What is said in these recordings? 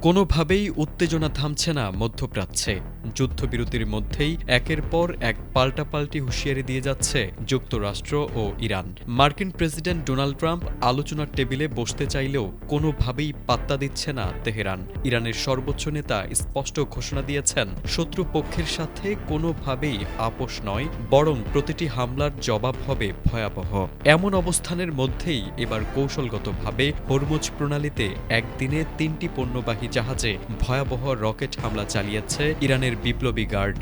কোনোভাবেই উত্তেজনা থামছে না মধ্যপ্রাচ্যে। যুদ্ধবিরতির মধ্যেই একের পর এক পাল্টাপাল্টি হুঁশিয়ারি দিয়ে যাচ্ছে যুক্তরাষ্ট্র ও ইরান। মার্কিন প্রেসিডেন্ট ডোনাল্ড ট্রাম্প আলোচনার টেবিলে বসতে চাইলেও কোনোভাবেই পাত্তা দিচ্ছে না তেহরান। ইরানের সর্বোচ্চ নেতা স্পষ্ট ঘোষণা দিয়েছেন, শত্রুপক্ষের সাথে কোনোভাবেই আপোষ নয়, বরং প্রতিটি হামলার জবাব হবে ভয়াবহ। এমন অবস্থানের মধ্যেই এবার কৌশলগতভাবে হরমুজ প্রণালীতে একদিনে ৩টি পণ্যবাহী জাহাজে ভয়াবহ রকেট হামলা চালিয়েছে ইরানের বিপ্লবী গার্ড।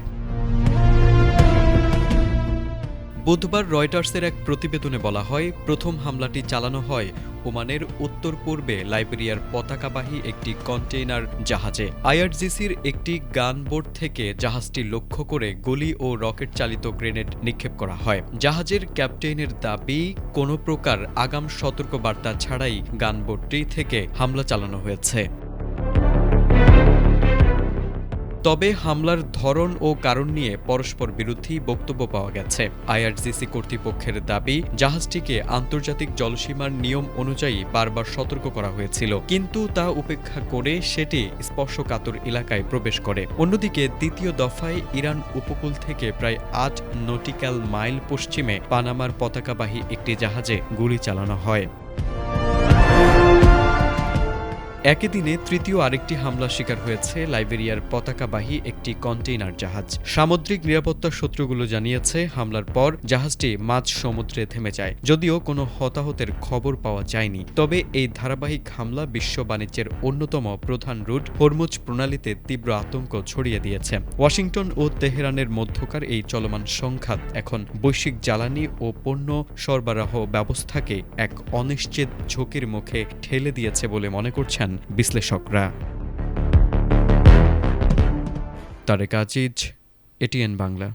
বুধবার রয়টার্সের এক প্রতিবেদনে বলা হয়, প্রথম হামলাটি চালানো হয় ওমানের উত্তর পূর্বে লাইবেরিয়ার পতাকাবাহী একটি কন্টেইনার জাহাজে। আইআরজিসির একটি গানবোট থেকে জাহাজটি লক্ষ্য করে গুলি ও রকেট চালিত গ্রেনেড নিক্ষেপ করা হয়। জাহাজের ক্যাপ্টেনের দাবি, কোনো প্রকার আগাম সতর্কবার্তা ছাড়াই গানবোটটি থেকে হামলা চালানো হয়েছে। তবে হামলার ধরন ও কারণ নিয়ে পরস্পর বিরোধী বক্তব্য পাওয়া গেছে। আইআরজিসি কর্তৃপক্ষের দাবি, জাহাজটিকে আন্তর্জাতিক জলসীমার নিয়ম অনুযায়ী বারবার সতর্ক করা হয়েছিল, কিন্তু তা উপেক্ষা করে সেটি স্পর্শকাতর এলাকায় প্রবেশ করে। অন্যদিকে দ্বিতীয় দফায় ইরান উপকূল থেকে প্রায় ৮ নটিক্যাল মাইল পশ্চিমে পানামার পতাকাবাহী একটি জাহাজে গুলি চালানো হয়। একই দিনে তৃতীয় আরেকটি হামলা শিকার হয়েছে লাইবেরিয়ার পতাকাবাহী একটি কন্টেইনার জাহাজ। সামুদ্রিক নিরাপত্তা সূত্রগুলো জানিয়েছে, হামলার পর জাহাজটি মাঝ সমুদ্রে থেমে যায়, যদিও কোনো হতাহতের খবর পাওয়া যায়নি। তবে এই ধারাবাহিক হামলা বিশ্ব বাণিজ্যের অন্যতম প্রধান রুট হরমুজ প্রণালীতে তীব্র আতঙ্ক ছড়িয়ে দিয়েছে। ওয়াশিংটন ও তেহরানের মধ্যকার এই চলমান সংঘাত এখন বৈশ্বিক জ্বালানি ও পণ্য সরবরাহ ব্যবস্থাকে এক অনিশ্চিত ঝুঁকির মুখে ঠেলে দিয়েছে বলে মনে করছেন বিশ্লেষকরা। তারেক আজিজ, এটিএন বাংলা।